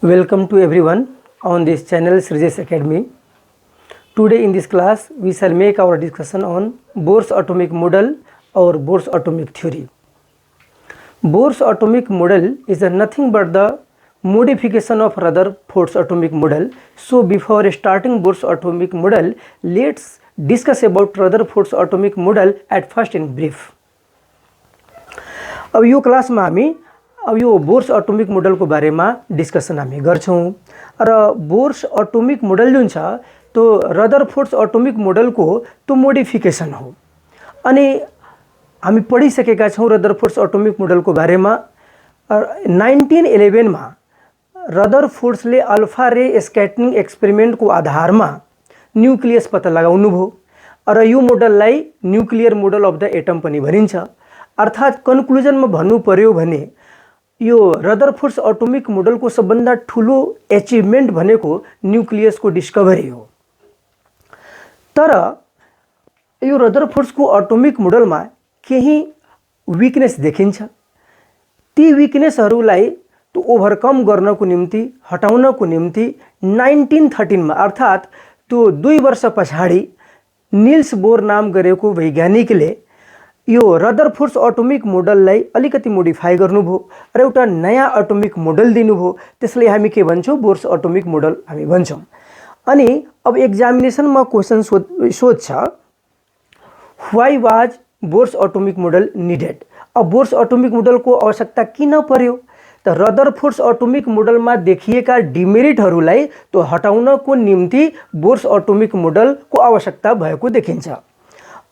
Welcome to everyone on this channel Srijesh Academy. Today in this class we shall make our discussion on Bohr's atomic model or Bohr's atomic theory. Bohr's atomic model is nothing but the modification of Rutherford's atomic model. So before starting Bohr's atomic model, let's discuss about Rutherford's atomic model at first in brief. अब यो class में हामी अब यो Bohr's atomic model को बारे में discussion हामी गर्छौं र बोर्स अटोमिक मोडल जुन छ तो रदरफोर्ड्स अटोमिक मोडल को तो मोडिफिकेशन हो अनि हामी पढिसकेका छौं रदरफोर्ड्स अटोमिक मोडल को बारे में 1911 में रदरफोर्ड्सले अल्फा रे स्क्याटरिङ एक्सपेरिमेंट को आधार में न्यूक्लियस पत्ता लगाउनु भो र यो मोडललाई nuclear model of the atom पनि भनिन्छ। अर्थात कन्क्लुजन में भन्नु पर्यो भने यो रदरफोर्ड्स अटोमिक मोडल को सबभन्दा ठूलो एचिभमेंट भनेको न्यूक्लियस को डिस्कभरी हो। तर यो रदरफोर्ड्स को अटोमिक मोडल में केही वीकनेस देखिन्छ। ती वीकनेसहरूलाई तो ओभरकम गर्नको निम्ति हटाउनको निम्ति 1913 में अर्थात तो 2 वर्ष पछाडि निल्स बोर नाम गरेको वैज्ञानिकले यो रदरफोर्ड्स अटोमिक मोडललाई अलिकति मोडिफाई गर्नुभयो र एउटा नयाँ अटोमिक मोडल दिनुभयो। त्यसलाई हामी के भन्छौं? बोर्स अटोमिक मोडल हामी भन्छौं। अनि अब एक्जामिनेसन में क्वेशन सोध्छ why was Bohr's atomic model needed? अब बोर्स अटोमिक मोडल को आवश्यकता किन पर्यो? त रदरफोर्ड्स अटोमिक मोडल में देखिएका डिमेरिटहरूलाई तो हटाउनको निम्ति बोर्स अटोमिक मोडल को आवश्यकता भएको देखिन्छ।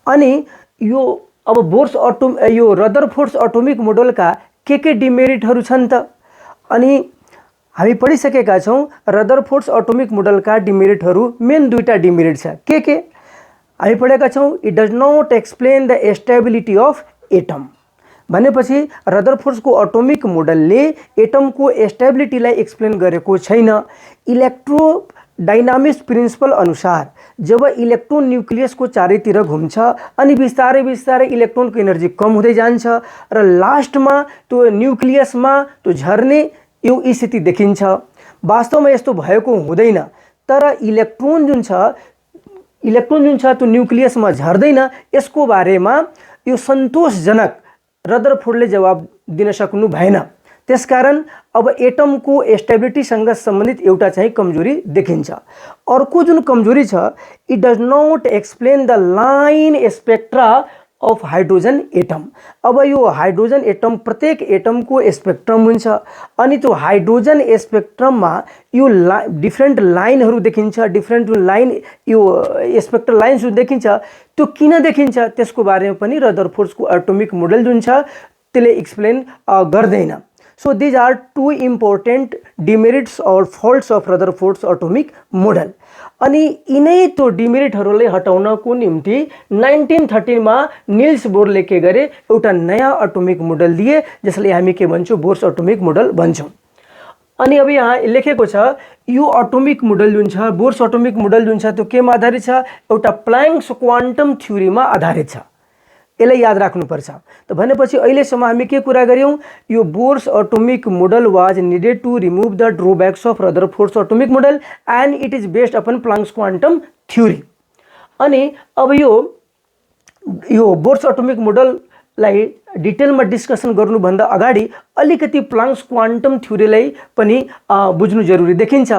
अनि यो अब यो रदरफोर्ड्स अटोमिक मोडल का के डिमेरिटहरू छन् त? अनि हामी पढिसकेका छौं रदरफोर्ड्स अटोमिक मोडल का डिमेरिटहरू मेन दुईटा डिमेरिट छ। के हामी पढेका छौं it does not explain the stability of atom भनेपछि रदरफोर्ड्स को अटोमिक मोडलले एटम को स्टेबिलिटीलाई एक्सप्लेन गरेको छैन। इलेक्ट्रो डायनामिक्स प्रिन्सिपल अनुसार जब इलेक्ट्रोन न्यूक्लियस को चारैतिर घुम्छ अनि बिस्तारै बिस्तारै इलेक्ट्रोन को एनर्जी कम हुँदै जान्छ र लास्ट में तो न्यूक्लियस में तो झर्ने यो स्थिति देखिन्छ। वास्तव में यस्तो भएको हुँदैन, तर इलेक्ट्रोन जुन छ तो न्यूक्लियस में झर्दैन। यसको बारेमा यो सन्तोषजनक रदरफोर्डले जवाब दिन सक्नु भएन। त्यसकारण अब एटम को स्टेबिलिटी सँग संबंधित एउटा चाहिँ कमजोरी देखिन्छ। अर्को जुन कमजोरी छ it does not explain the line spectra of hydrogen atom. अब यो हाइड्रोजन एटम प्रत्येक एटम को स्पेक्ट्रम हुन्छ अनि त्यो हाइड्रोजन स्पेक्ट्रम में यो डिफरेंट लाइनहरू देखिन्छ। डिफरेंट लाइन यो स्पेक्ट्रल लाइन्स देखिन्छ। त्यो किन देखिन्छ त्यसको बारेमा पनि रदरफोर्ड्स को एटोमिक मोडल जुन छ त्यसले एक्सप्लेन गर्दैन। So these are two important demerits or faults of Rutherford's atomic model. अनि यिनै तो डिमेरिटहरूलाई हटाउनको निम्ति 1913 में निल्स बोरले के गरे एउटा नयाँ अटोमिक मोडल दिए जसले हामी के भन्छौं? बोर्स अटोमिक मोडल भन्छौं। अनि अब यहाँ लेखेको छ यो अटोमिक मोडल जुन छ बोर्स अटोमिक मोडल जुन छ त्यो केमा आधारित छ? एउटा प्लैंक्स क्वान्टम थ्योरीमा आधारित छ। यसलाई याद राख्नुपर्छ। त भनेपछि अहिलेसम्म हामी के कुरा गर्यौं? यो Bohr's atomic model was needed to remove the drawbacks of Rutherford's atomic model and it is based upon Planck's quantum theory. अनि अब यो बोर्स अटोमिक मोडललाई डिटेलमा डिस्कसन गर्नुभन्दा अगाडि अलिकति प्लैंक्स क्वान्टम थ्योरीलाई पनि बुझ्नु जरुरी देखिन्छ।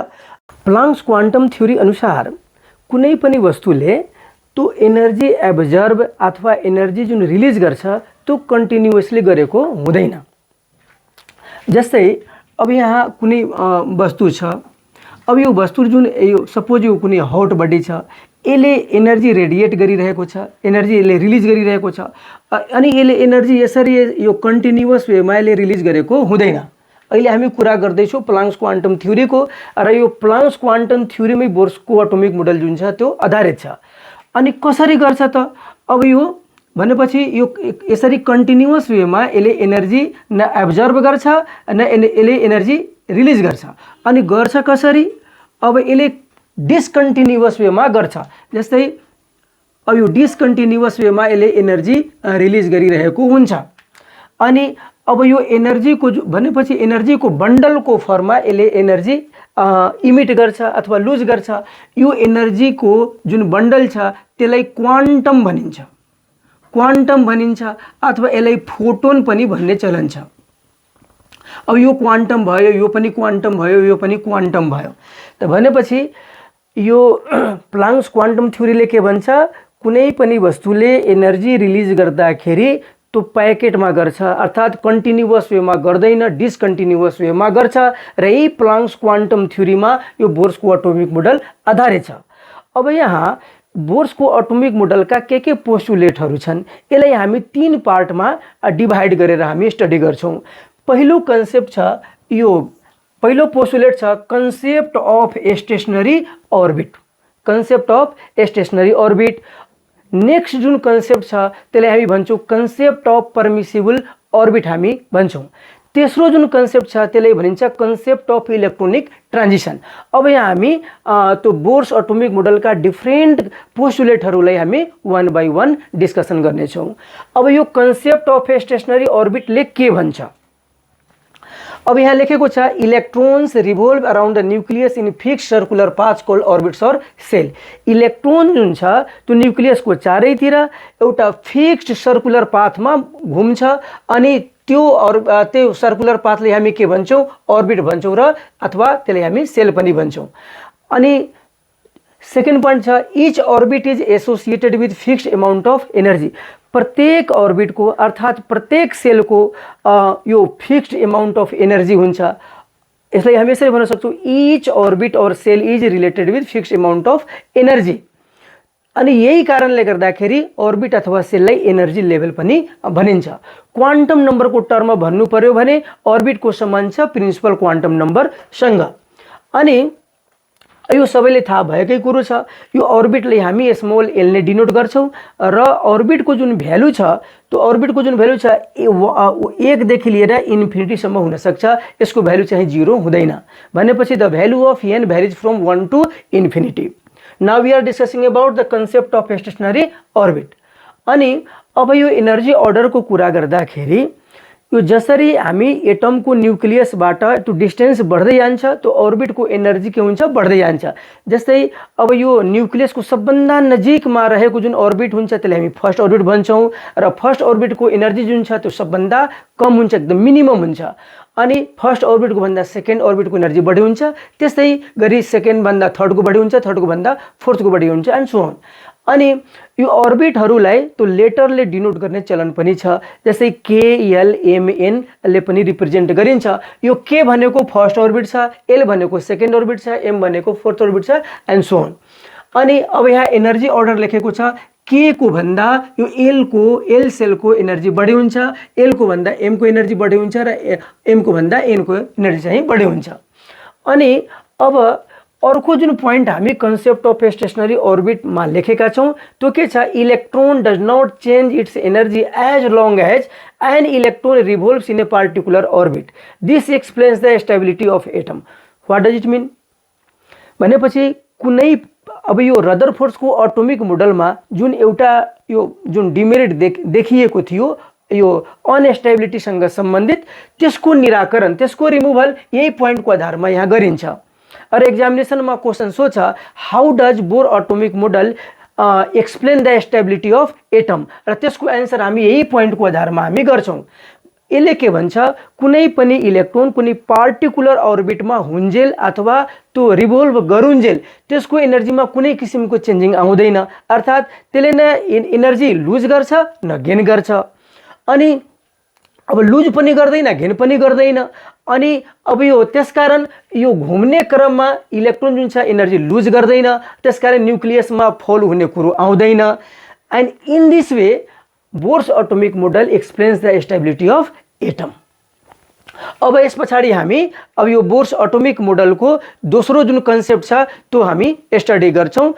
प्लैंक्स क्वान्टम थ्योरी अनुसार कुनै पनि वस्तुले तो एनर्जी एब्जर्ब अथवा एनर्जी जुन रिलीज गर्छ तो कंटिन्यूअसली गरेको हुँदैन। जस्तै अब यहाँ कुनै वस्तु छ। अब यो वस्तु जुन यो सपोज यो कुनै हट बडी छ, यसले एनर्जी रेडिएट गरिरहेको छ, एनर्जी यसले रिलीज गरिरहेको छ अनि यसले एनर्जी यसरी यो कन्टिन्युअस वेमा यसले रिलीज गरेको हुँदैन। अहिले हामी कुरा गर्दैछौं प्लैंक्स क्वान्टम थ्योरीको र यो प्लैंक्स क्वान्टम थ्योरीमै बोर्सको अटोमिक मोडल जुन छ त्यो आधारित छ। अनि कसरी गर्छ त? अब यो भनेपछि यो यसरी कन्टिन्युअस वेमा यसले एनर्जी न एब्जर्ब गर्छ न यसले एनर्जी रिलीज गर्छ। अनि गर्छ कसरी? अब यसले डिस्कन्टिन्युअस वेमा गर्छ। जस्तै अब यो डिस्कन्टिन्युअस वेमा यसले एनर्जी रिलीज गरिरहेको हुन्छ। अनि अब यो एनर्जीको भनेपछि एनर्जीको बन्डलको फर्ममा यसले एनर्जी इमिट गर्छ अथवा लुज गर्छ। यो एनर्जीको जुन बन्डल छ त्यसलाई क्वान्टम भनिन्छ, क्वान्टम भनिन्छ अथवा यसलाई फोटोन पनि भन्ने चलन छ। अब यो क्वान्टम भयो, यो पनि क्वान्टम भयो, यो पनि क्वान्टम भयो। त भनेपछि यो प्लाङ्क्स क्वान्टम थ्योरीले के भन्छ, कुनै पनि वस्तुले एनर्जी रिलिज गर्दाखेरि त्यो प्याकेटमा गर्छ, अर्थात् कन्टिन्युअस वेमा गर्दैन, डिसकन्टिन्युअस वेमा गर्छ र यही प्लाङ्क्स क्वान्टम थ्योरीमा यो बोर्सको एटोमिक मोडल आधारित छ। अब यहाँ बोर्सको एटोमिक मोडलका के पोस्टुलेटहरू छन्, यसलाई हामी 3 पार्टमा डिभाइड गरेर हामी स्टडी गर्छौँ। पहिलो कन्सेप्ट छ, यो पहिलो पोस्टुलेट छ concept of stationary orbit, concept of stationary orbit. Next जुन कन्सेप्ट छ त्यसलाई हामी भन्छौँ कन्सेप्ट अफ परमिसिबल अर्बिट हामी भन्छौँ। तेस्रो जुन कन्सेप्ट छ त्यसलाई भनिन्छ कन्सेप्ट अफ इलेक्ट्रोनिक ट्रान्जिसन। अब यहाँ हामी त्यो बोर्स एटोमिक मोडलका डिफ्रेन्ट पोस्टुलेटहरूलाई हामी 1 बाई 1 डिस्कसन गर्नेछौँ। अब यो कन्सेप्ट अफ स्टेशनरी अर्बिटले के भन्छ, अब यहाँ लेखेको छ electrons revolve around the nucleus in fixed circular paths called orbits और सेल। इलेक्ट्रोन जुन छ त्यो न्यूक्लियसको चारैतिर एउटा फिक्स्ड सर्कुलर पाथमा घुम्छ अनि त्यो सर्कुलर पाथले हामी के भन्छौँ, अर्बिट भन्छौँ र अथवा त्यसलाई हामी सेल पनि भन्छौँ। अनि सेकेन्ड पोइन्ट छ each orbit is associated with fixed amount of energy. प्रत्येक अर्बिटको अर्थात् प्रत्येक सेलको यो फिक्स्ड अमाउन्ट अफ एनर्जी हुन्छ। यसलाई हामी यसरी भन्न सक्छौँ each orbit or shell is related with fixed amount of energy. अनि यही कारणले गर्दाखेरि अर्बिट अथवा सेललाई एनर्जी लेभल पनि भनिन्छ। क्वान्टम नम्बरको टर्ममा भन्नु पर्यो भने अर्बिटको सम्बन्ध छ प्रिन्सिपल क्वान्टम नम्बरसँग। अनि यो सबैले थाहा भएकै कुरो छ, यो अर्बिटले हामी स्मल एल ने डिनोट गर्छौँ र अर्बिटको जुन भ्यालु छ त्यो अर्बिटको जुन भ्यालु छ 1 देखि लिएर इन्फिनिटीसम्म हुन सक्छ, यसको भ्यालु चाहिँ 0 हुँदैन। भनेपछि the value of n varies from 1 to infinity. Now we are discussing about the concept of stationary orbit. अनि अब यो एनर्जी अर्डरको कुरा गर्दाखेरि यो जसरी हामी एटमको न्यूक्लियसबाट त्यो डिस्टेन्स बढ्दै जान्छ त्यो अर्बिटको एनर्जी के हुन्छ, बढ्दै जान्छ। जस्तै अब यो न्यूक्लियसको सबभन्दा नजिकमा रहेको जुन अर्बिट हुन्छ त्यसलाई हामी फर्स्ट अर्बिट भन्छौँ र फर्स्ट अर्बिटको एनर्जी जुन छ त्यो सबभन्दा कम हुन्छ, एकदम मिनिमम हुन्छ। अनि फर्स्ट अर्बिटको भन्दा सेकेन्ड अर्बिटको एनर्जी बढी हुन्छ, त्यस्तै गरी सेकेन्ड भन्दा थर्डको बढी हुन्छ, थर्डको भन्दा फोर्थको बढी हुन्छ एन्ड सो अन। अनि यो अर्बिटहरूलाई त्यो लेटरले डिनोट गर्ने चलन पनि छ, जस्तै KLMN ले पनि रिप्रेजेन्ट गरिन्छ। यो के भनेको फर्स्ट अर्बिट छ, L भनेको सेकेन्ड अर्बिट छ, M भनेको फोर्थ अर्बिट छ एन्ड सो अन। अनि अब यहाँ एनर्जी अर्डर लेखेको छ, K को भन्दा यो L सेलको एनर्जी बढी हुन्छ, L को भन्दा M को एनर्जी बढी हुन्छ र M को भन्दा N को एनर्जी चाहिँ बढी हुन्छ। अनि अब अर्को जुन पोइन्ट हामी कन्सेप्ट अफ स्टेशनरी अर्बिटमा लेखेका छौँ त्यो के छ, electron does not change its energy as long as an electron revolves in a particular orbit. This explains the stability of atom. What does it mean भनेपछि कुनै अब यो रदरफोर्ड्सको एटोमिक मोडलमा जुन एउटा यो जुन डिमेरिट देखिएको थियो यो अनस्टेबिलिटीसँग सम्बन्धित, त्यसको निराकरण, त्यसको रिमुभल यही पोइन्टको आधारमा यहाँ गरिन्छ। और एग्जामिनेशन में क्वेश्चन सोच how does bore atomic model explain the stability of atom र त्यसको एन्सर हामी यही पोइन्टको आधारमा हामी गर्छौँ। यसले के भन्छ, कुनै पनि इलेक्ट्रोन कुनै पार्टिकुलर अर्बिटमा हुन्जेल अथवा त्यो रिभोल्भ गरुन्जेल त्यसको एनर्जीमा कुनै किसिमको चेन्जिङ आउँदैन, अर्थात् त्यसले न एनर्जी लुज गर्छ न गेन गर्छ। अनि अब लुज पनि गर्दैन, गेन पनि गर्दैन। अनि अब यो त्यसकारण यो घुम्ने क्रममा इलेक्ट्रोन जुन छ एनर्जी लुज गर्दैन, त्यसकारण न्यूक्लियसमा फल हुने कुरो आउँदैन। And in this way Bohr's atomic model explains the stability of atom. अब यस पछाडि हामी अब यो बोर्स एटोमिक मोडलको दोस्रो जुन कन्सेप्ट छ त्यो हामी स्टडी गर्छौँ,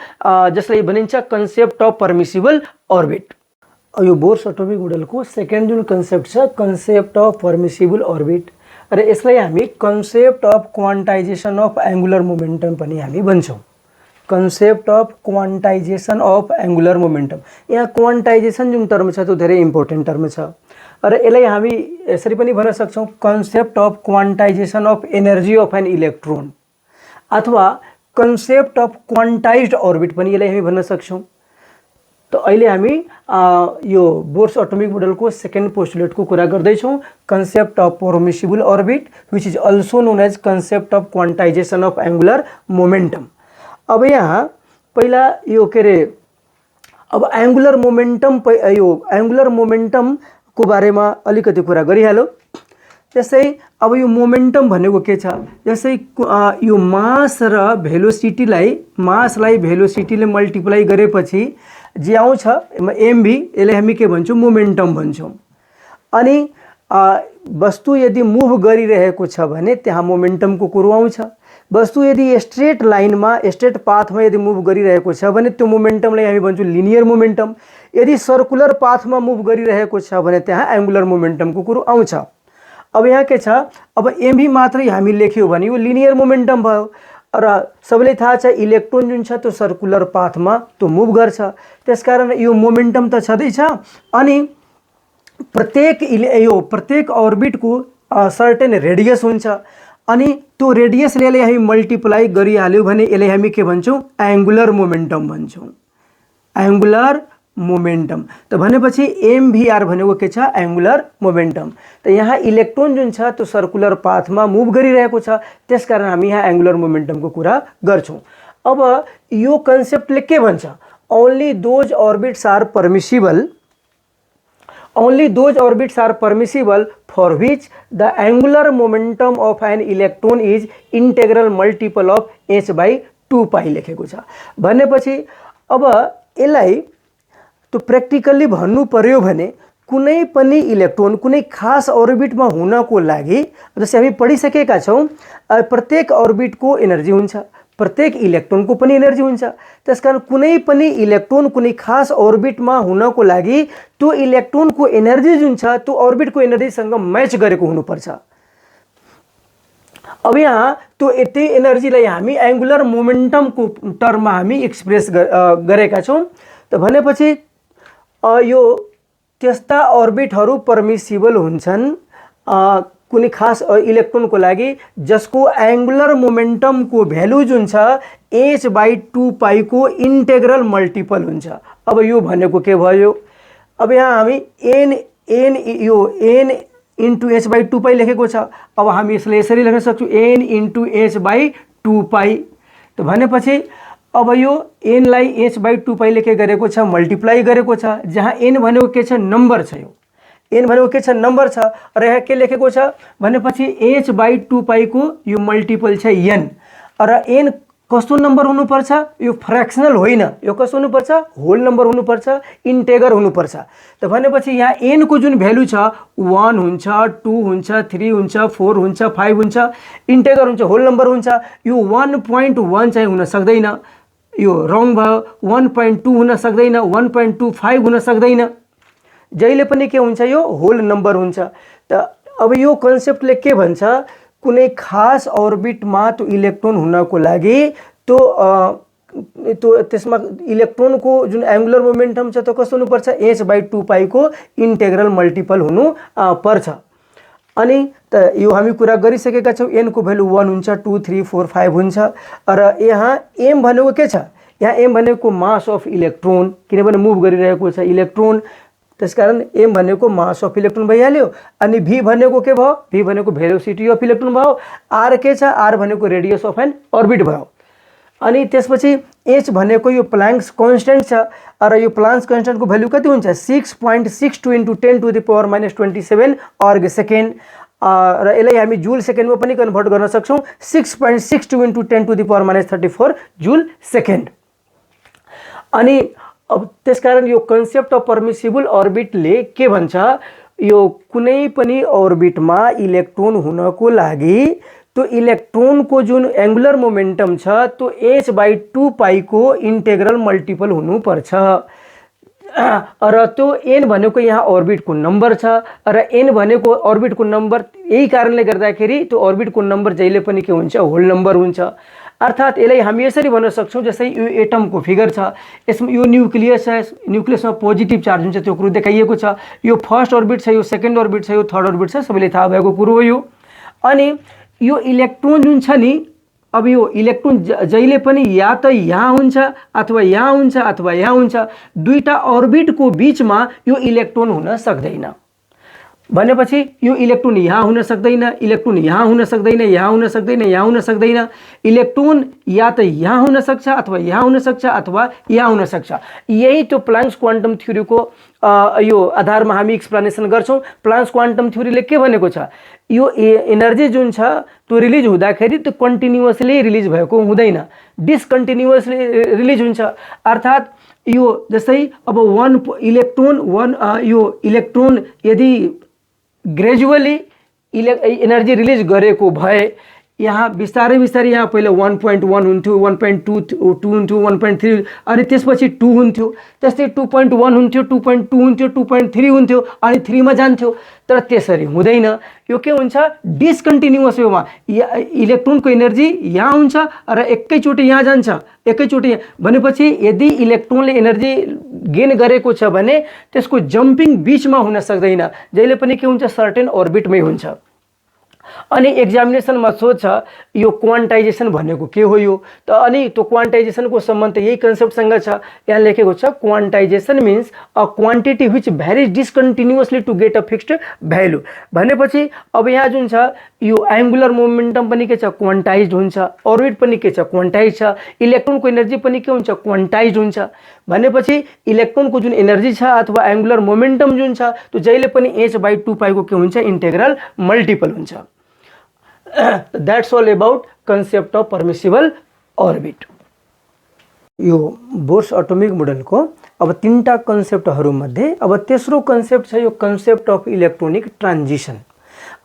जसलाई भनिन्छ कन्सेप्ट अफ परमिसिबल अर्बिट। यो बोर्स एटोमिक मोडलको सेकेन्ड जुन कन्सेप्ट छ कन्सेप्ट अफ परमिसिबल अर्बिट र यसलाई हामी concept of quantization of angular momentum पनि हामी भन्छौँ। Concept of quantization of angular momentum. यहाँ क्वान्टाइजेसन जुन टर्म छ त्यो धेरै इम्पोर्टेन्ट टर्म छ। र यसलाई हामी यसरी पनि भन्न सक्छौँ concept of quantization of energy of an electron अथवा कन्सेप्ट अफ क्वान्टाइज्ड अर्बिट पनि यसलाई हामी भन्न सक्छौँ। तो अहिले हामी यो बोर्स एटोमिक मोडलको सेकेन्ड पोस्टुलेटको कुरा गर्दैछौँ, concept of permissible orbit which is also known as concept of quantization of angular momentum. अब यहाँ पहिला यो के अरे अब एङ्गुलर मोमेन्टमको बारेमा अलिकति कुरा गरिहाल्यो। त्यसै अब यो मोमेन्टम भनेको के छ, जस्तै यो मास र मासलाई भेलोसिटीले मल्टिप्लाई गरेपछि जे आउँछ mv, यसलाई हामी के भन्छौँ मोमेन्टम भन्छौँ। अनि वस्तु यदि मुभ गरिरहेको छ भने त्यहाँ मोमेन्टमको कुरो आउँछ। वस्तु यदि स्ट्रेट लाइनमा स्ट्रेट पाथमा यदि मुभ गरिरहेको छ भने त्यो मोमेन्टमलाई हामी भन्छौँ लिनियर मोमेन्टम। यदि सर्कुलर पाथमा मुभ गरिरहेको छ भने त्यहाँ एङ्गुलर मोमेन्टमको कुरो आउँछ। अब यहाँ के छ, अब mv मात्रै हामी लेख्यो भने यो लिनियर मोमेन्टम भयो र सबैलाई थाहा छ इलेक्ट्रोन जुन छ त्यो सर्कुलर पाथमा त्यो मुभ गर्छ, त्यसकारण यो मोमेन्टम त छँदैछ। अनि प्रत्येक अर्बिटको सर्टेन रेडियस हुन्छ अनि त्यो रेडियसले हामी मल्टिप्लाई गरिहाल्यो भने यसलाई हामी के भन्छौँ एङ्गुलर मोमेन्टम भन्छौँ, एङ्गुलर मोमेन्टम। त भनेपछि mvr भनेको के छ एङ्गुलर मोमेन्टम। त यहाँ इलेक्ट्रोन जुन छ त्यो सर्कुलर पाथमा मुभ गरिरहेको छ, त्यसकारण हामी यहाँ एङ्गुलर मोमेन्टमको कुरा गर्छौँ। अब यो कन्सेप्टले के भन्छ, only those orbits are permissible for which the angular momentum of an electron is integral multiple of h/2π लेखेको छ। भनेपछि अब यसलाई तो प्र्याक्टिकल्ली भन्नु पर्यो भने कुनै पनि इलेक्ट्रोन कुनै खास अर्बिटमा हुनको लागि जस्तै हामी पढिसकेका छौँ प्रत्येक अर्बिटको एनर्जी हुन्छ, प्रत्येक इलेक्ट्रोनको पनि एनर्जी हुन्छ। त्यसकारण कुनै पनि इलेक्ट्रोन कुनै खास अर्बिटमा हुनको लागि त्यो इलेक्ट्रोनको एनर्जी जुन छ त्यो अर्बिटको एनर्जीसँग म्याच गरेको हुनुपर्छ। अब यहाँ त्यो यति एनर्जीलाई हामी एङ्गुलर मोमेन्टमको टर्ममा हामी एक्सप्रेस गरेका छौँ। त भनेपछि यो त्यस्ता अर्बिटहरू परमिसिबल हुन्छन् कुनै खास इलेक्ट्रोनको लागि जसको एङ्गुलर मोमेन्टमको भ्यालु जुन छ h/2π को इन्टेग्रल मल्टिपल हुन्छ। अब यो भनेको के भयो, अब यहाँ हामी n इन्टु h/2π लेखेको छ। अब हामी यसलाई यसरी लेख्न सक्छौँ n इन्टु h/2π। त भनेपछि अब यो n लाई h/2π लेखे गरेको छ, मल्टिप्लाई गरेको छ, जहाँ n भनेको के छ नम्बर छ, यो n भनेको के छ नम्बर छ र यहाँ के लेखेको छ भनेपछि h/2π को यो मल्टिपल छ n र n कस्तो नम्बर हुनुपर्छ, यो फ्र्याक्सनल होइन, यो कस्तो हुनुपर्छ होल नम्बर हुनुपर्छ, इन्टेगर हुनुपर्छ। त भनेपछि यहाँ n को जुन भ्यालु छ 1 हुन्छ, 2 हुन्छ, 3 हुन्छ, 4 हुन्छ, 5 हुन्छ, इन्टेगर हुन्छ, होल नम्बर हुन्छ। यो 1.1 चाहिँ हुन सक्दैन, यो रङ भयो। 1.2 हुन सक्दैन, 1.25 हुन सक्दैन, जहिले पनि के हुन्छ यो होल नम्बर हुन्छ। त अब यो कन्सेप्टले के भन्छ, कुनै खास अर्बिटमा त्यो इलेक्ट्रोन हुनको लागि त्यो त्यसमा इलेक्ट्रोनको जुन एङ्गुलर मोमेन्टम छ त्यो कस्तो हुनुपर्छ h/2π को इन्टेग्रल मल्टिपल हुनु पर्छ। अनि त यो हामी कुरा गरिसकेका छौँ n को भ्यालु 1 हुन्छ, 2, 3, 4, 5 हुन्छ र यहाँ m भनेको के छ, यहाँ m भनेको मास अफ इलेक्ट्रोन, किनभने मुभ गरिरहेको छ इलेक्ट्रोन, त्यसकारण m भनेको मास अफ इलेक्ट्रोन भइहाल्यो। अनि v भनेको के भयो, v भनेको भेलोसिटी अफ इलेक्ट्रोन भयो। r के छ, r भनेको रेडियस अफ एन अर्बिट भयो। अनि त्यसपछि h भनेको यो प्लाङ्क्स कन्स्टेन्ट छ र यो प्लाङ्क्स कन्स्टेन्टको भ्यालु कति हुन्छ 6.62 इन्टु 10⁻⁻27 अर्ग सेकेन्ड र यसलाई हामी जुल सेकेन्डमा पनि कन्भर्ट गर्न सक्छौँ 6.62 इन्टु 10⁻34 जुल सेकेन्ड। अनि अब त्यसकारण यो कन्सेप्ट अफ परमिसिबल अर्बिटले के भन्छ, यो कुनै पनि अर्बिटमा इलेक्ट्रोन हुनको लागि त्यो इलेक्ट्रोनको जुन एङ्गुलर मोमेन्टम छ त्यो h/2π को इन्टेग्रल मल्टिपल हुनुपर्छ र त्यो n भनेको यहाँ अर्बिटको नम्बर छ र n भनेको अर्बिटको नम्बर, यही कारणले गर्दाखेरि त्यो अर्बिटको नम्बर जहिले पनि के हुन्छ होल नम्बर हुन्छ। अर्थात् यसलाई हामी यसरी भन्न सक्छौँ, जस्तै यो एटमको फिगर छ, यसमा यो न्युक्लियस छ, न्युक्लियसमा पोजिटिभ चार्ज हुन्छ त्यो कुरो देखाइएको छ, यो फर्स्ट अर्बिट छ, यो सेकेन्ड अर्बिट छ, यो थर्ड अर्बिट छ, सबैले थाहा भएको कुरो हो यो। अनि यो इलेक्ट्रोन जुन छ नि, अब यो इलेक्ट्रोन जहिले पनि या त यहाँ हुन्छ अथवा यहाँ हुन्छ अथवा यहाँ हुन्छ, दुईटा अर्बिटको बिचमा यो इलेक्ट्रोन हुन सक्दैन। भनेपछि यो इलेक्ट्रोन यहाँ हुन सक्दैन, इलेक्ट्रोन यहाँ हुन सक्दैन, यहाँ हुन सक्दैन, यहाँ हुन सक्दैन। इलेक्ट्रोन या त यहाँ हुन सक्छ अथवा यहाँ हुन सक्छ अथवा यहाँ हुन सक्छ। यही त्यो प्लाङ्क्स क्वान्टम थ्योरीको यो आधारमा हामी एक्सप्लेनेसन गर्छौँ। प्लाङ्क्स क्वान्टम थ्योरीले के भनेको छ, यो एनर्जी जुन छ त्यो रिलिज हुँदाखेरि त्यो कन्टिन्युअसली रिलिज भएको हुँदैन, डिसकन्टिन्युअसली रिलिज हुन्छ। अर्थात् यो जस्तै अब यो इलेक्ट्रोन यदि ग्रेजुअली एनर्जी रिलिज गरेको भए यहाँ बिस्तारै बिस्तारै यहाँ पहिला 1.1 हुन्थ्यो, 1.2 हुन्थ्यो, 1.3 अनि त्यसपछि 2 हुन्थ्यो, त्यस्तै 2.1 हुन्थ्यो, 2.2 हुन्थ्यो, 2.3 हुन्थ्यो अनि 3 मा जान्थ्यो। तर त्यसरी हुँदैन, यो के हुन्छ डिसकन्टिन्युअस वेमा इलेक्ट्रोनको एनर्जी यहाँ हुन्छ र एकैचोटि यहाँ जान्छ, एकैचोटि। भनेपछि यदि इलेक्ट्रोनले एनर्जी गेन गरेको छ भने त्यसको जम्पिङ बिचमा हुन सक्दैन, जहिले पनि के हुन्छ सर्टेन अर्बिटमै हुन्छ। अनि एक्जामिनेसनमा सोध्छ यो क्वान्टाइजेसन भनेको के हो यो, त अनि त्यो क्वान्टाइजेसनको सम्बन्ध यही कन्सेप्टसँग छ। यहाँ लेखेको छ quantization means a quantity which varies discontinuously to get a fixed value. भनेपछि अब यहाँ जुन छ यो एङ्गुलर मोमेन्टम पनि के छ क्वान्टाइज्ड हुन्छ, अर्बिट पनि के छ क्वान्टाइज छ, इलेक्ट्रोनको एनर्जी पनि के हुन्छ क्वान्टाइज्ड हुन्छ। भनेपछि इलेक्ट्रोनको जुन एनर्जी छ अथवा एङ्गुलर मोमेन्टम जुन छ त्यो जहिले पनि h/2π को के हुन्छ इंटेग्रल मल्टिपल हुन्छ। That's all about concept of permissible orbit। यो बोर्स एटोमिक मोडलको अब तीनटा कन्सेप्टहरु मध्ये अब तेस्रो कन्सेप्ट छ यो कन्सेप्ट अफ इलेक्ट्रोनिक ट्रान्जिसन।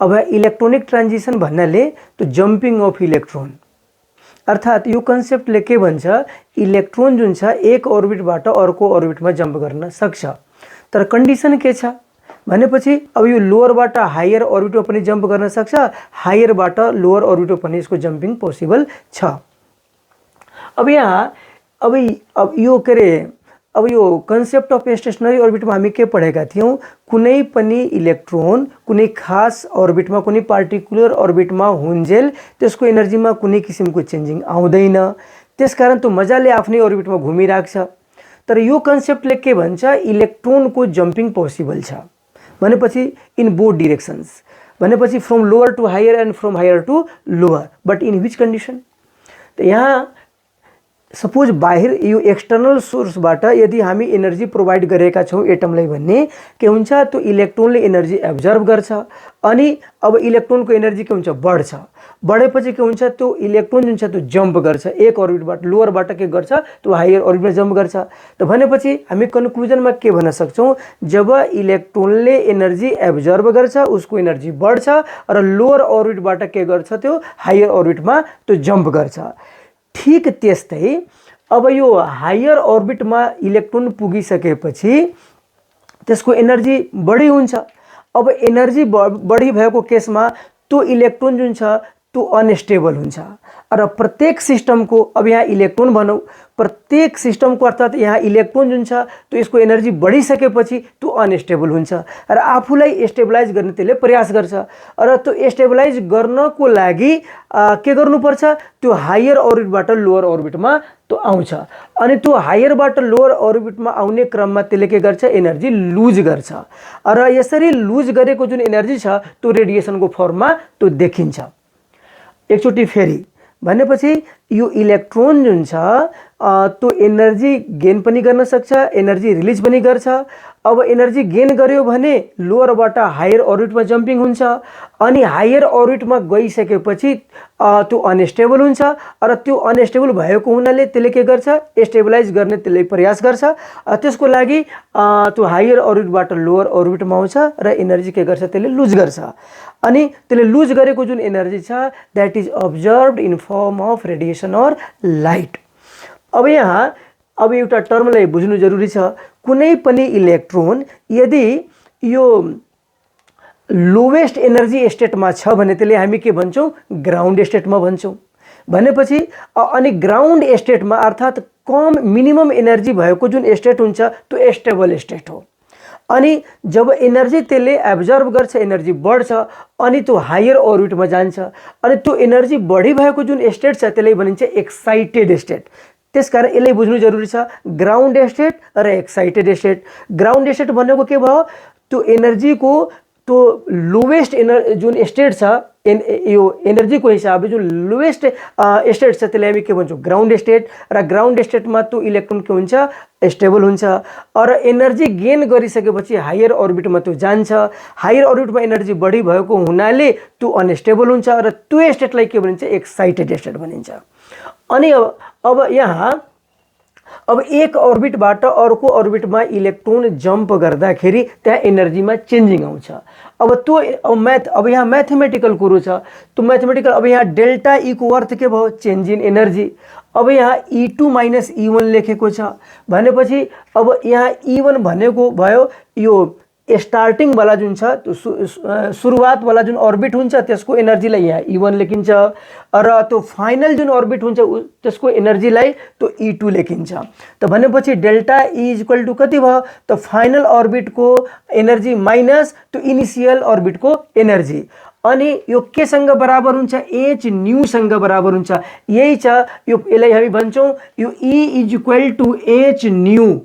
अब इलेक्ट्रोनिक ट्रान्जिसन भन्नाले त्यो जम्पिङ अफ इलेक्ट्रोन, अर्थात् यो कन्सेप्टले के भन्छ इलेक्ट्रोन जुन छ एक अर्बिटबाट अर्को अर्बिटमा जम्प गर्न सक्छ, तर कन्डिसन के छ भनेपछि अब यो लोअरबाट हायर अर्बिटमा पनि जम्प गर्न सक्छ, हायरबाट लोअर अर्बिटमा पनि यसको जम्पिङ पोसिबल छ। अब यहाँ अब यो के रे अब यो कन्सेप्ट अफ स्टेशनरी अर्बिटमा हामी के पढेका थियौं, कुनै पनि इलेक्ट्रोन कुनै खास अर्बिटमा कुनै पार्टिकुलर अर्बिटमा हुन्जेल त्यसको एनर्जीमा कुनै किसिमको चेन्जिङ आउँदैन, त्यसकारण त्यो मजाले आफ्नै अर्बिटमा घुमिराख्छ। तर यो कन्सेप्टले के भन्छ इलेक्ट्रोनको जम्पिङ पोसिबल छ भनेपछि इन बोथ डिरेक्सन्स, भनेपछि from lower to higher and from higher to lower, but in which condition. त यहाँ सपोज बाहिर यो एक्सटर्नल सोर्सबाट यदि हामी एनर्जी प्रोभाइड गरेका छौं एटमलाई भन्ने के हुन्छ त्यो इलेक्ट्रोनले एनर्जी एब्जर्भ गर्छ अनि अब इलेक्ट्रोनको एनर्जी के हुन्छ बढ्छ, बढेपछि के हुन्छ त्यो इलेक्ट्रोन जुन छ त्यो जम्प गर्छ, एक अर्बिटबाट लोअरबाट के गर्छ त्यो हायर अर्बिटमा जम्प गर्छ। त भनेपछि हामी कन्क्लुजनमा के भन्न सक्छौं जब इलेक्ट्रोनले एनर्जी एब्जर्भ गर्छ उसको एनर्जी बढ्छ र लोअर अर्बिटबाट के गर्छ त्यो हायर अर्बिटमा त्यो जम्प गर्छ। ठीक त्यस्तै अब यो हायर अर्बिटमा इलेक्ट्रोन पुगिसकेपछि त्यसको एनर्जी बढी हुन्छ। अब एनर्जी बढी भएको केसमा त्यो इलेक्ट्रोन जुन छ त्यो अनस्टेबल हुन्छ र प्रत्येक सिस्टमको अब यहाँ इलेक्ट्रोन भनौं प्रत्येक सिस्टमको अर्थात् यहाँ इलेक्ट्रोन जुन छ त्यो यसको एनर्जी बढिसकेपछि त्यो अनस्टेबल हुन्छ र आफूलाई स्टेबलाइज गर्ने त्यसले प्रयास गर्छ र त्यो स्टेबलाइज गर्नको लागि के गर्नुपर्छ त्यो हायर अर्बिटबाट लोअर अर्बिटमा त्यो आउँछ अनि त्यो हायरबाट लोअर अर्बिटमा आउने क्रममा त्यसले के गर्छ एनर्जी लुज गर्छ र यसरी लुज गरेको जुन एनर्जी छ त्यो रेडिएसनको फर्ममा त्यो देखिन्छ। एकचोटि फेरि भनेपछि यो इलेक्ट्रोन जुन छ त्यो एनर्जी गेन पनि गर्न सक्छ, एनर्जी रिलिज पनि गर्छ। अब एनर्जी गेन गर्यो भने लोअरबाट हायर अर्बिटमा जम्पिङ हुन्छ अनि हायर अर्बिटमा गइसकेपछि त्यो अनस्टेबल हुन्छ र त्यो अनस्टेबल भएको हुनाले त्यसले के गर्छ स्टेबलाइज गर्ने त्यसले प्रयास गर्छ। त्यसको लागि त्यो हायर अर्बिटबाट लोअर अर्बिटमा आउँछ र एनर्जी के गर्छ त्यसले लुज गर्छ अनि त्यसले लुज गरेको जुन एनर्जी छ that is observed in form of radiation और लाइट। अब यहाँ अब एउटा टर्मलाई बुझ्नु जरुरी छ, कुनै पनि इलेक्ट्रोन यदि यो लोवेस्ट एनर्जी स्टेटमा छ भने त्यसले हामी के भन्छौं ग्राउन्ड स्टेटमा भन्छौं। भनेपछि अनि ग्राउन्ड स्टेटमा अर्थात् कम मिनिमम एनर्जी भएको जुन स्टेट हुन्छ त्यो स्टेबल स्टेट हो। अनि जब एनर्जी त्यसले एब्जर्ब गर्छ, एनर्जी बढ्छ अनि त्यो हायर अर्बिटमा जान्छ अनि त्यो एनर्जी बढी भएको जुन स्टेट छ त्यसलाई भनिन्छ एक्साइटेड स्टेट। त्यसकारण यसलाई बुझ्नु जरुरी छ, ग्राउन्ड स्टेट र एक्साइटेड स्टेट। ग्राउन्ड स्टेट भनेको के भयो, त्यो एनर्जीको त्यो लोवेस्ट जुन स्टेट छ यो एनर्जीको हिसाबले जुन लोवेस्ट स्टेट छ त्यसलाई हामी के भन्छौँ, ग्राउन्ड स्टेट। र ग्राउन्ड स्टेटमा त्यो इलेक्ट्रोन के हुन्छ, स्टेबल हुन्छ। र एनर्जी गेन गरिसकेपछि हायर अर्बिटमा त्यो जान्छ, हायर अर्बिटमा एनर्जी बढी भएको हुनाले त्यो अनस्टेबल हुन्छ र त्यो स्टेटलाई के भनिन्छ, एक्साइटेड स्टेट भनिन्छ। अनि अब यहाँ एक अर्बिटबाट अर्को अर्बिटमा इलेक्ट्रोन जम्प गर्दाखेरि त्यहाँ एनर्जीमा चेन्जिङ आउँछ। अब त्यो अब यहाँ म्याथमेटिकल कुरो छ, त्यो म्याथमेटिकल। अब यहाँ डेल्टा ई को अर्थ के भयो, चेन्ज इन एनर्जी। अब यहाँ E2 माइनस E1 लेखेको छ भनेपछि अब यहाँ E1 भनेको भयो यो स्टार्टिङ वाला जुन छ त्यो सुरुवात वाला जुन अर्बिट हुन्छ त्यसको एनर्जीलाई यहाँ E1 लेखिन्छ र त्यो फाइनल जुन अर्बिट हुन्छ त्यसको एनर्जीलाई त्यो E2 लेखिन्छ। त भनेपछि डेल्टा E इक्वल टु कति भयो, त फाइनल अर्बिटको एनर्जी माइनस त्यो इनिसियल अर्बिटको एनर्जी। अनि यो केसँग बराबर हुन्छ, एच न्यूसँग बराबर हुन्छ। यही छ यो, यसलाई हामी भन्छौँ यो E is equal to h nu.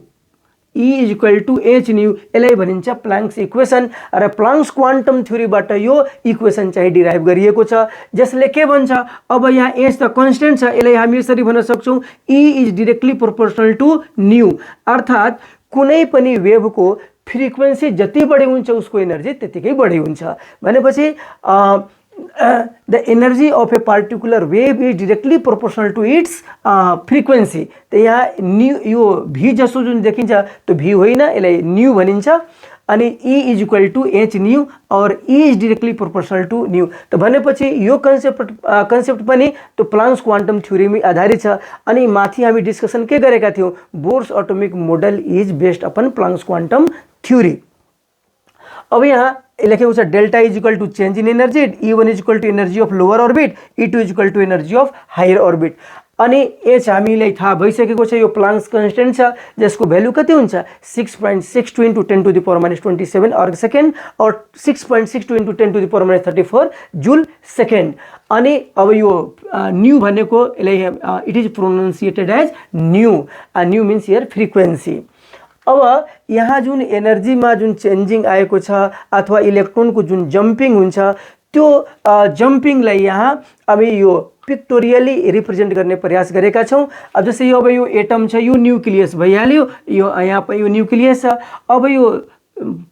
E is equal to h nu, यसलाई भनिन्छ प्लाङ्क्स इक्वेसन। र प्लाङ्क्स क्वान्टम थ्योरीबाट यो इक्वेसन चाहिँ डिराइभ गरिएको छ, जसले के भन्छ, अब यहाँ एच त कन्स्टेन्ट छ, यसलाई हामी यसरी भन्न सक्छौँ E is directly proportional to nu. अर्थात् कुनै पनि वेभको फ्रिक्वेन्सी जति बढी हुन्छ उसको एनर्जी त्यतिकै बढी हुन्छ। भनेपछि the energy of a particular wave is directly proportional to its frequency। तो यहाँ न्यू यो v जसो जुन देखिन्छ त्यो v होइन, यसलाई न्यू भनिन्छ। अनि E is equal to h nu और E is directly proportional to nu. तो भनेपछि यो कन्सेप्ट पनि त्यो प्लाङ्क्स क्वान्टम थ्योरीमै आधारित छ। अनि माथि हामी डिस्कसन के गरेका थियौँ, Bohr's atomic model is based upon Planck's quantum theory. अब यहाँ लेखेको छ delta is equal to change in energy, E1 is equal to energy of lower orbit, E2 is equal to energy of higher orbit. अनि H हामीलाई थाहा भइसकेको छ, यो प्लाङ्क्स कन्स्टेन्ट छ जसको भ्यालु कति हुन्छ, 6.62 × 10 टु द पावर माइनस 27 अर्ग सेकेन्ड और 6.62 × 10 to the power minus 34 joule second. अनि अब यो न्यू भनेको यसलाई it is pronounced as nu. Nu means here frequency. अब यहाँ जुन एनर्जीमा जुन चेन्जिङ आएको छ अथवा इलेक्ट्रोनको जुन जम्पिङ हुन्छ त्यो जम्पिङलाई यहाँ हामी यो पिक्टोरियली रिप्रेजेन्ट गर्ने प्रयास गरेका छौँ। अब जस्तै अब यो एटम छ, यो न्युक्लियस भइहाल्यो, यो यहाँ पनि यो न्युक्लियस छ। अब यो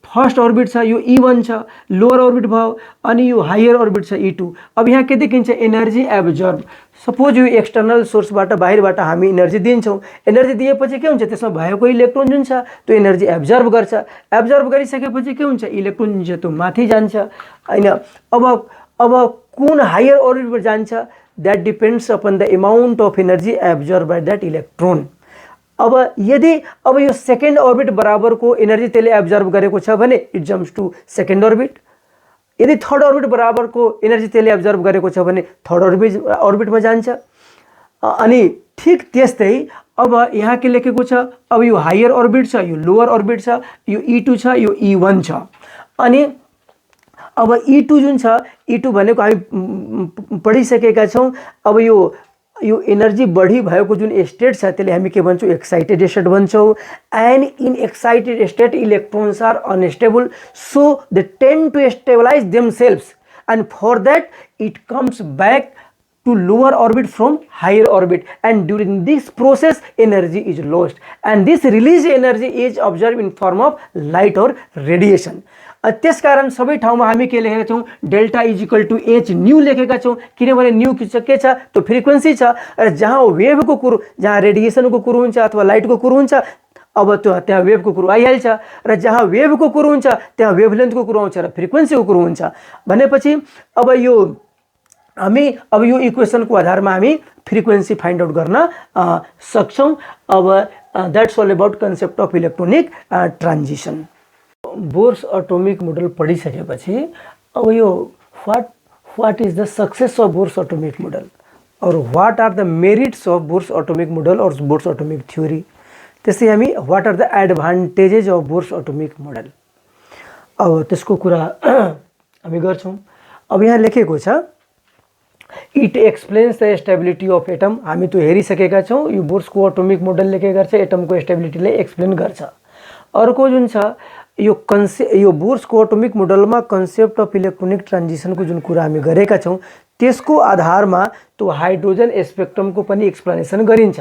फर्स्ट अर्बिट छ, यो E1 छ, लोअर अर्बिट भयो। अनि यो हायर अर्बिट छ E2। अब यहाँ के देखिन्छ, एनर्जी एब्जर्ब। सपोज यो एक्सटर्नल सोर्सबाट बाहिरबाट हामी एनर्जी दिन्छौँ, एनर्जी दिएपछि के हुन्छ, त्यसमा भएको इलेक्ट्रोन जुन छ त्यो एनर्जी एब्जर्ब गर्छ। एब्जर्ब गरिसकेपछि के हुन्छ, इलेक्ट्रोन जुन छ त्यो माथि जान्छ हैन। अब कुन हायर अर्बिटमा जान्छ, that depends upon the amount of energy absorb by that electron. अब यदि अब यो सेकेन्ड अर्बिट बराबरको एनर्जी त्यसले एब्जर्ब गरेको छ भने it jumps to second orbit. यदि थर्ड अर्बिट बराबरको एनर्जी त्यसले एब्जर्ब गरेको छ भने थर्ड अर्बिटमा जान्छ। अनि ठिक त्यस्तै अब यहाँ के लेखेको छ, अब यो हायर अर्बिट छ, यो लोअर अर्बिट छ, यो E2 छ, यो E1 छ। अनि अब E2 जुन छ, E2 भनेको हामी पढिसकेका छौँ। अब यो एनर्जी बढी भएको जुन स्टेट छ त्यसले हामी के भन्छौँ, एक्साइटेड स्टेट भन्छौँ। And in excited state electrons are unstable, so they tend to stabilize themselves and for that it comes back to lower orbit from higher orbit, and during this process energy is lost and this released energy is observed in form of light or radiation। त्यसकारण सबै ठाउँमा हामी के लेखेका छौँ, delta is equal to h nu लेखेका छौँ, किनभने न्यू के छ, त्यो फ्रिक्वेन्सी छ। र जहाँ वेभको कुरो, जहाँ रेडिएसनको कुरो हुन्छ अथवा लाइटको कुरो हुन्छ अब त्यो त्यहाँ वेभको कुरो आइहाल्छ। र जहाँ वेभको कुरो हुन्छ त्यहाँ वेभलेन्थको कुरो आउँछ र फ्रिक्वेन्सीको कुरो हुन्छ। भनेपछि अब हामी अब यो इक्वेसनको आधारमा हामी फ्रिक्वेन्सी फाइन्ड आउट गर्न सक्छौँ। अब that's all about concept of electronic transition. Bohr's atomic model पढिसकेपछि अब यो what is the success of Bohr's atomic model. और what are the merits of Bohr's atomic model और बोर्स एटोमिक थ्योरी। त्यसै हामी what are the advantages of Bohr's atomic model, अब त्यसको कुरा हामी गर्छौँ। अब यहाँ लेखेको छ it explains the stability of atom. हामी त्यो हेरिसकेका छौँ। यो बोर्सको एटोमिक मोडलले के गर्छ, एटमको स्टेबिलिटीलाई एक्सप्लेन गर्छ। अर्को जुन छ यो बोर्सको एटोमिक मोडलमा कन्सेप्ट अफ इलेक्ट्रोनिक ट्रान्जिसनको जुन कुरा हामी गरेका छौँ त्यसको आधारमा त्यो हाइड्रोजन स्पेक्ट्रमको पनि एक्सप्लेनेसन गरिन्छ।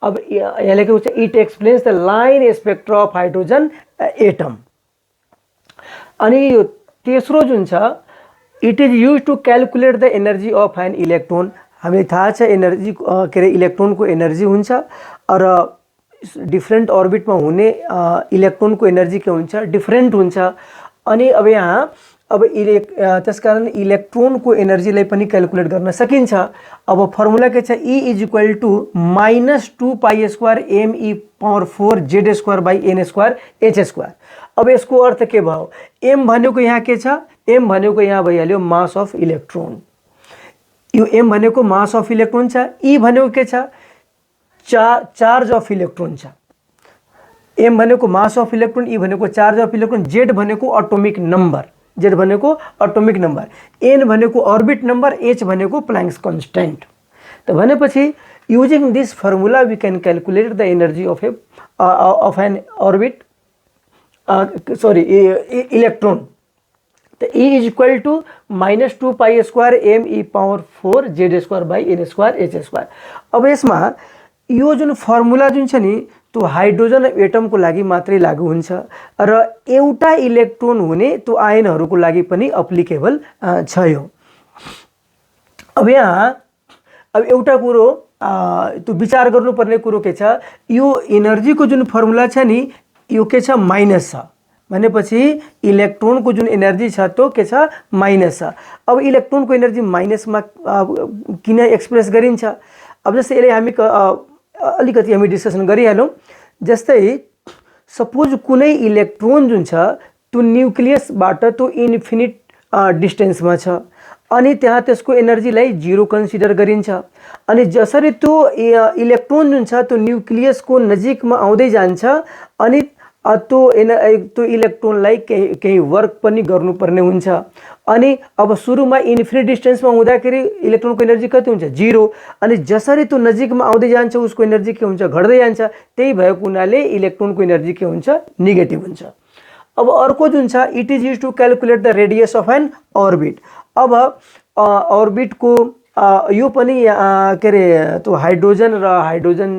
अब यहाँ लेखेको छ it explains the line spectrum of hydrogen atom. अनि यो तेस्रो जुन छ it is use to calculate the energy of an electron. हामीलाई थाहा छ एनर्जी के अरे इलेक्ट्रोनको एनर्जी हुन्छ र डिफ्रेन्ट अर्बिटमा हुने इलेक्ट्रोनको एनर्जी के हुन्छ, डिफ्रेन्ट हुन्छ। अनि अब यहाँ अब त्यसकारण इलेक्ट्रोनको एनर्जीलाई पनि क्यालकुलेट गर्न सकिन्छ। अब फर्मुला के छ E is equal to -2 pi square me⁴ z square by n square h square. अब यसको अर्थ के भयो, m भनेको यहाँ के छ, m भनेको यहाँ भइहाल्यो मास अफ इलेक्ट्रोन। यो m भनेको मास अफ इलेक्ट्रोन छ, E भनेको के छ, चार्ज अफ इलेक्ट्रोन छ। m भनेको मास अफ इलेक्ट्रोन, E भनेको चार्ज अफ इलेक्ट्रोन, z भनेको अटोमिक नम्बर, z भनेको अटोमिक नम्बर, n भनेको अर्बिट नम्बर, h भनेको प्लाङ्क्स कन्स्टेन्ट। त भनेपछि using this formula we can calculate the energy of an orbit electron. तो E is equal to -2 pi square me⁴ z square by n square h square. अब यसमा यो जुन formula जुन छ नि त्यो हाइड्रोजन एटमको लागि मात्रै लागू हुन्छ र एउटा इलेक्ट्रोन हुने त्यो आयनहरूको लागि पनि एप्लिकेबल छ यो। अब यहाँ अब एउटा कुरो त्यो विचार गर्नुपर्ने कुरो के छ, यो एनर्जीको जुन फर्मुला छ नि यो के छ, माइनस छ भनेपछि इलेक्ट्रोनको जुन एनर्जी छ त्यो के छ, माइनस छ। अब इलेक्ट्रोनको एनर्जी माइनसमा किन एक्सप्रेस गरिन्छ, अब जस्तै यसले हामी अलिकति हामी डिस्कसन गरिहालौँ। जस्तै सपोज कुनै इलेक्ट्रोन जुन छ त्यो न्युक्लियसबाट त्यो इन्फिनिट डिस्टेन्समा छ अनि त्यहाँ त्यसको एनर्जीलाई 0 कन्सिडर गरिन्छ। अनि जसरी त्यो इलेक्ट्रोन जुन छ त्यो न्युक्लियसको नजिकमा आउँदै जान्छ अनि त्यो इलेक्ट्रोनलाई केही वर्क पनि गर्नुपर्ने हुन्छ। अनि अब सुरुमा इन्फिनिट डिस्टेन्समा हुँदाखेरि इलेक्ट्रोनको एनर्जी कति हुन्छ, 0। अनि जसरी त्यो नजिकमा आउँदै जान्छ उसको एनर्जी के हुन्छ, घट्दै जान्छ। त्यही भएको हुनाले इलेक्ट्रोनको एनर्जी के हुन्छ, नेगेटिभ हुन्छ। अब अर्को जुन छ it is use to calculate the radius of an orbit. अब अर्बिटको यो पनि के अरे त्यो हाइड्रोजन र हाइड्रोजन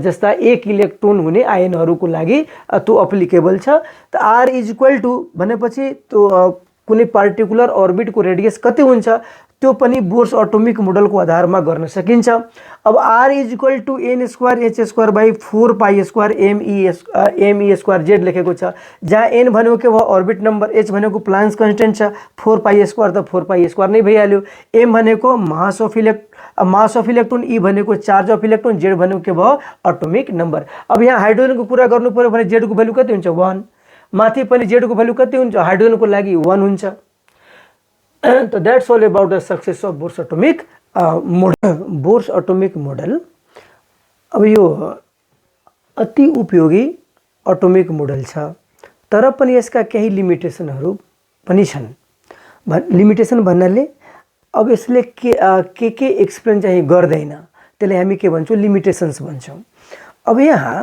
जस्ता एक इलेक्ट्रोन हुने आयनहरूको लागि त्यो एप्लिकेबल छ। त R इज इक्वल टू भनेपछि त्यो कुनै पार्टिकुलर अर्बिटको रेडियस कति हुन्छ त्यो पनि बोर्स एटोमिक मोडलको आधारमा गर्न सकिन्छ। अब R is equal to n square h square by 4 pi square me square z लेखेको छ, जहाँ n भनेको के भयो, अर्बिट नम्बर, h भनेको प्लाङ्क्स कन्स्टेन्ट छ, 4 पाई स्क्वायर त 4 पाई स्क्वायर नै भइहाल्यो, m भनेको मास अफ इलेक्ट्रोन, E भनेको चार्ज अफ इलेक्ट्रोन, z भनेको के भयो, एटोमिक नम्बर। अब यहाँ हाइड्रोजनको कुरा गर्नु पर्यो भने z को भ्यालु कति हुन्छ, 1। माथि पनि z को भ्यालु कति हुन्छ, हाइड्रोजनको लागि 1 हुन्छ। तो that's all about the success of Bohr's atomic model. Bohr's atomic model अब यो अति उपयोगी एटोमिक मोडल छ, तर पनि यसका केही लिमिटेसनहरू पनि छन्। लिमिटेसन भन्नाले अब यसले के एक्सप्लेन चाहिँ गर्दैन, त्यसले हामी के भन्छौँ, लिमिटेसन्स भन्छौँ। अब यहाँ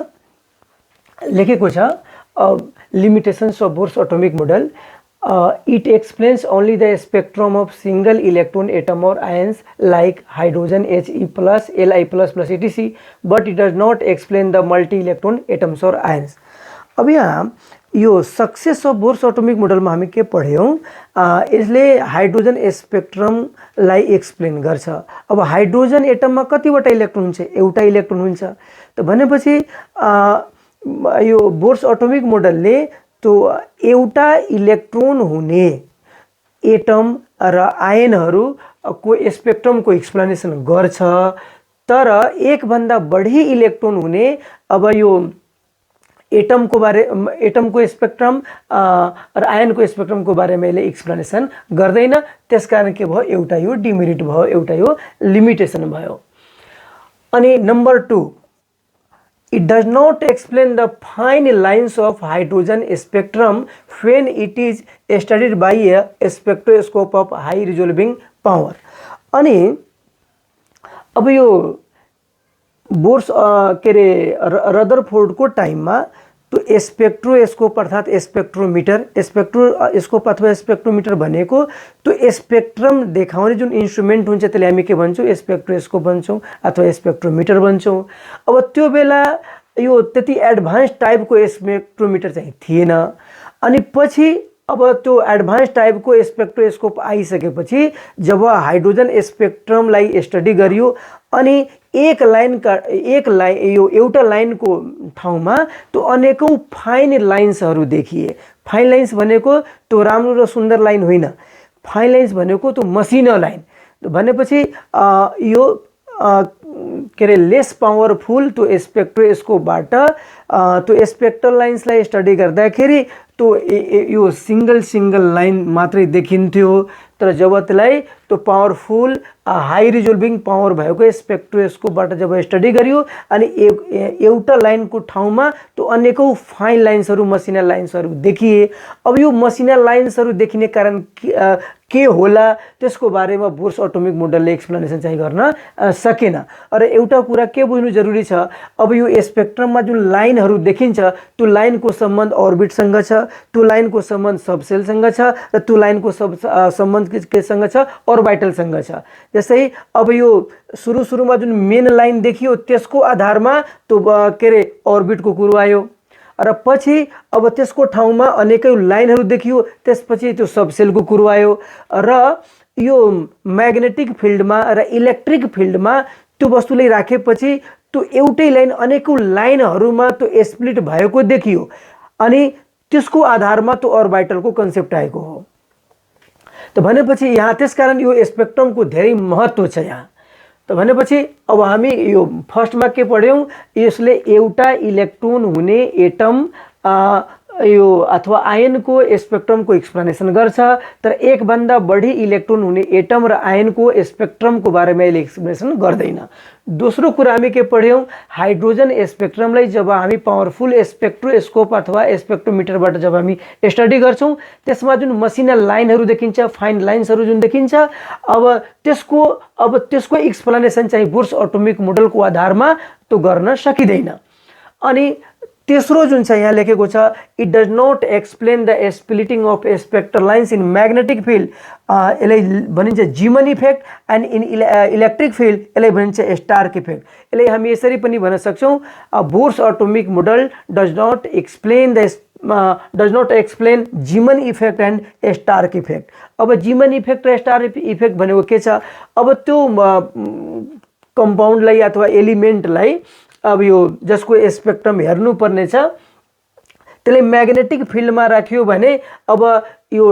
लेखेको छ limitations of Bohr's atomic model. It explains only the spectrum of single electron atom or ions like hydrogen He+, Li++ etc. but it does not explain the multi-electron atoms or ions. अब यहाँ यो success of Bohr's atomic मोडलमा हामी के पढ्यौँ, यसले hydrogen स्पेक्ट्रमलाई explain गर्छ। अब hydrogen एटममा कतिवटा electron हुन्छ, एउटा इलेक्ट्रोन हुन्छ। त भनेपछि यो बोर्स एटोमिक मोडलले तो एउटा इलेक्ट्रोन हुने एटम र आयनहरूको स्पेक्ट्रमको एक्सप्लेनेसन गर्छ, तर एक भन्दा बढी इलेक्ट्रोन हुने अब यो एटमको स्पेक्ट्रम र आयनको स्पेक्ट्रमको बारेमा यसले एक्सप्लेनेसन गर्दैन। त्यसकारण के भयो, एउटा यो डिमेरिट भयो, एउटा यो लिमिटेसन भयो। अनि number 2, it does not explain the fine lines of hydrogen spectrum when it is studied by a spectroscope of high resolving power। अनि अब यो बोर्स के अरे रदरफोर्डको टाइममा त्यो स्पेक्ट्रोस्कोप अर्थात् स्पेक्ट्रोस्कोप अथवा स्पेक्ट्रोमिटर भनेको त्यो स्पेक्ट्रम देखाउने जुन इन्स्ट्रुमेन्ट हुन्छ त्यसले हामी के भन्छौँ, स्पेक्ट्रोस्कोप भन्छौँ अथवा स्पेक्ट्रोमिटर भन्छौँ। अब त्यो बेला यो त्यति एडभान्स टाइपको स्पेक्ट्रोमिटर चाहिँ थिएन। अनि पछि अब त्यो एडभान्स टाइपको स्पेक्ट्रोस्कोप आइसकेपछि जब हाइड्रोजन स्पेक्ट्रमलाई स्टडी गरियो अनि यो एउटा लाइनको ठाउँमा त्यो अनेकौं फाइन लाइन्सहरू देखिए। फाइन लाइन्स भनेको त्यो राम्रो र सुन्दर लाइन होइन, फाइन लाइन्स भनेको त्यो मसिनो लाइन भनेपछि यो के अरे लेस पावरफुल त्यो स्पेक्ट्रोस्कोपबाट त्यो स्पेक्ट्रल लाइन्सलाई स्टडी गर्दाखेरि त्यो यो सिंगल लाइन मात्रै देखिन्थ्यो। तर जब त्यसलाई त्यो पावरफुल हाई रिजोल्भिङ पावर भएको स्पेक्ट्रोस्कोपबाट जब स्टडी गरियो अनि एउटा लाइनको ठाउँमा त्यो अनेकौं फाइन लाइन्सहरू, मसिना लाइन्सहरू देखिए। अब यो मसिना लाइन्सहरू देखिने कारण के होला त्यसको बारेमा बोर्स एटोमिक मोडलले एक्सप्लेनेसन चाहिँ गर्न सकेन। र एउटा कुरा के बुझ्नु जरुरी छ, अब यो स्पेक्ट्रममा जुन लाइनहरू देखिन्छ त्यो लाइनको सम्बन्ध अर्बिटसँग छ, त्यो लाइनको सम्बन्ध सबसेलसँग छ र त्यो लाइनको सम्बन्ध केसँग छ, अर्बिटलसँग छ। जस्तै अब यो सुरुमा जुन मेन लाइन देखियो त्यसको आधारमा त्यो के अरे अर्बिटको कुरो आयो र पछि अब त्यसको ठाउँमा अनेकै लाइनहरू देखियो, त्यसपछि त्यो सबसेलको कुरो आयो। र यो म्याग्नेटिक फिल्डमा र इलेक्ट्रिक फिल्डमा त्यो वस्तुलाई राखेपछि त्यो एउटै लाइन अनेकौं लाइनहरूमा त्यो स्प्लिट भएको देखियो अनि त्यसको आधारमा त्यो अर्बिटलको कन्सेप्ट आएको हो। त भनेपछि यहाँ त्यसकारण यो स्पेक्ट्रमको धेरै महत्त्व छ यहाँ। त भनेपछि अब हामी यो फर्स्टमा के पढ्यौं, यसले एउटा इलेक्ट्रोन हुने एटम यो अथवा आयनको स्पेक्ट्रमको एक्सप्लेनेसन गर्छ। तर एक भन्दा बढी इलेक्ट्रोन हुने एटम र आयनको स्पेक्ट्रमको बारेमा यसले एक्सप्लेनेसन गर्दैन। दोस्रो कुरा हामी के पढ्यौं, हाइड्रोजन स्पेक्ट्रमलाई जब हामी पावरफुल स्पेक्ट्रोस्कोप अथवा स्पेक्ट्रोमिटरबाट जब हामी स्टडी गर्छौं त्यसमा जुन मसिना लाइनहरू देखिन्छ, फाइन लाइन्सहरू जुन देखिन्छ, अब त्यसको एक्सप्लेनेसन चाहिँ बोर्स एटोमिक मोडलको आधारमा त्यो गर्न सकिदैन। अनि तेस्रो जुन छ यहाँ लेखेको छ, it does not explain the splitting of spectral lines in magnetic field, यसलाई भनिन्छ Zeeman effect, and in electric field यसलाई भनिन्छ स्टार्क इफेक्ट। यसलाई हामी यसरी पनि भन्न सक्छौँ, Bohr's atomic model does not explain Zeeman effect and Stark effect. अब जीमन इफेक्ट र स्टार्क इफेक्ट भनेको के छ, अब त्यो कम्पाउन्डलाई अथवा एलिमेन्टलाई अब यो जसको स्पेक्ट्रम हेर्नु पर्ने छ त्यसले म्याग्नेटिक फिल्डमा राख्यो भने अब यो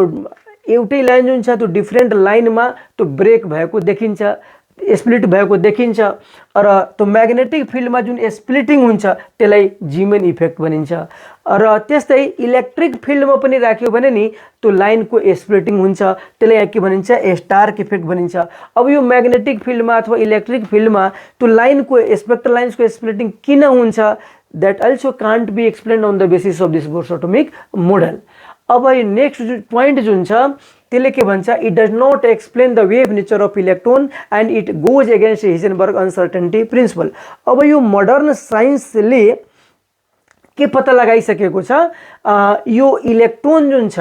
एउटै लाइन जुन छ त्यो डिफरेन्ट लाइनमा त्यो ब्रेक भएको देखिन्छ, स्प्लिट भएको देखिन्छ। र त्यो म्याग्नेटिक फिल्डमा जुन स्प्लिटिङ हुन्छ त्यसलाई जीमन इफेक्ट भनिन्छ। र त्यस्तै इलेक्ट्रिक फिल्डमा पनि राख्यो भने नि त्यो लाइनको स्प्लिटिङ हुन्छ, त्यसलाई के भनिन्छ, स्टार्क इफेक्ट भनिन्छ। अब यो म्याग्नेटिक फिल्डमा अथवा इलेक्ट्रिक फिल्डमा त्यो लाइनको स्पेक्ट्रल लाइन्सको स्प्लिटिङ किन हुन्छ, that also can't be explained on the basis of this Bohr's atomic model. अब यो नेक्स्ट पोइन्ट जुन छ त्यसले के भन्छ, it does not explain the wave nature of electron and it goes against Heisenberg uncertainty principle. अब यो modern साइन्सले के पत्ता लगाइसकेको छ, यो इलेक्ट्रोन जुन छ,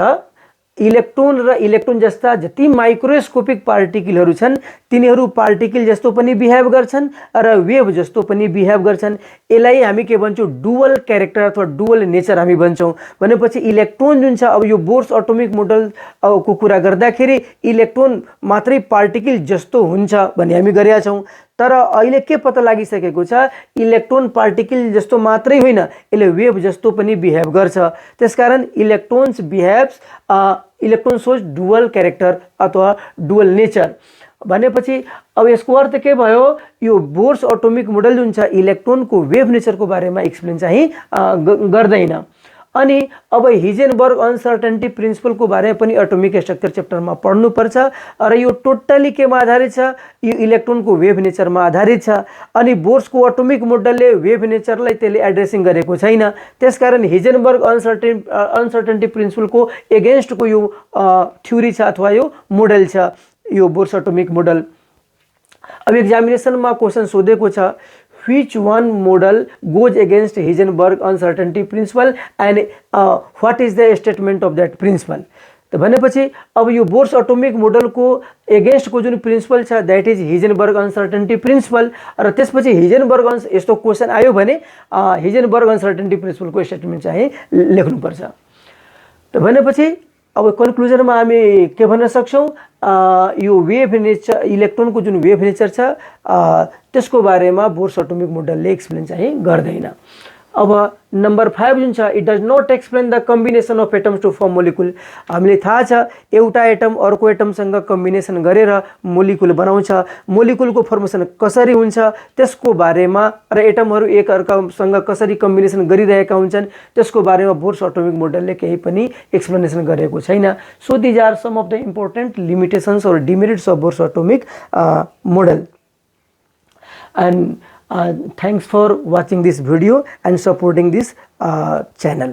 इलेक्ट्रोन र इलेक्ट्रोन जस्ता जति माइक्रोस्कोपिक पार्टिकलहरू छन् तिनीहरू पार्टिकल जस्तो पनि बिहेभ गर्छन् र वेभ जस्तो पनि बिहेभ गर्छन्। यसलाई हामी के भन्छौँ, डुअल क्यारेक्टर अथवा डुअल नेचर हामी भन्छौँ। भनेपछि इलेक्ट्रोन जुन छ, अब यो बोर्स एटोमिक मोडल को कुरा गर्दाखेरि इलेक्ट्रोन मात्रै पार्टिकल जस्तो हुन्छ भन्ने हामी गरेका छौँ। तर अहिले के पत्ता लागिसकेको छ, इलेक्ट्रोन पार्टिकल जस्तो मात्रै होइन, यसले वेभ जस्तो पनि बिहेभ गर्छ। त्यसकारण इलेक्ट्रोन सोज डुअल क्यारेक्टर अथवा डुअल नेचर। भनेपछि अब यसको अर्थ के भयो, यो बोर्स एटोमिक मोडल जुन छ इलेक्ट्रोनको वेभ नेचरको बारेमा एक्सप्लेन चाहिँ गर्दैन। अनि अब हिजेनबर्ग अनसर्टेनिटी प्रिन्सिपलको बारेमा पनि एटोमिक स्ट्रक्चर च्याप्टरमा पढ्नुपर्छ र यो टोटली केमा आधारित छ, यो इलेक्ट्रोनको वेभ नेचरमा आधारित छ। अनि बोर्सको एटोमिक मोडलले वेभ नेचरलाई त्यसले एड्रेसिङ गरेको छैन, त्यसकारण हिजेनबर्ग अनसर्टेनिटी प्रिन्सिपलको एगेन्स्टको यो थ्योरी छ अथवा यो मोडल छ, यो बोर्स एटोमिक मोडल। अब एक्जामिनेसनमा क्वेसन सोधेको छ, which one model goes against Heisenberg uncertainty principle and what is the statement of that principle। तो भनेपछि अब यो बोर्स एटोमिक मोडलको एगेन्स्टको जुन प्रिन्सिपल छ द्याट इज हिजेनबर्ग अनसर्टेनिटी प्रिन्सिपल, र त्यसपछि हिजेनबर्ग यस्तो क्वेसन आयो भने हिजेनबर्ग अनसर्टेनिटी प्रिन्सिपलको स्टेटमेन्ट चाहिँ लेख्नुपर्छ। तो भनेपछि अब कन्क्लुजनमा हामी के भन्न सक्छौँ, यो वेभ नेचर इलेक्ट्रोनको जुन वेभ नेचर छ त्यसको बारेमा बोर्स एटोमिक मोडलले एक्सप्लेन चाहिँ गर्दैन। अब नंबर 5 जुन छ, it does not explain the combination of atoms to form molecule. हामीले थाहा छ एउटा एटम अर्को एटमसँग कम्बिनेसन गरेर मोलिकुल बनाउँछ, मोलिकुलको फर्मेसन कसरी हुन्छ त्यसको बारेमा र एटमहरू एक अर्कासँग कसरी कम्बिनेसन गरिरहेका हुन्छन् त्यसको बारेमा बोर्स एटोमिक मोडलले केही पनि एक्सप्लेनेसन गरेको छैन। So these are some of the important limitations और demerits of Bohr's atomic model. And thanks for watching this video and supporting this channel.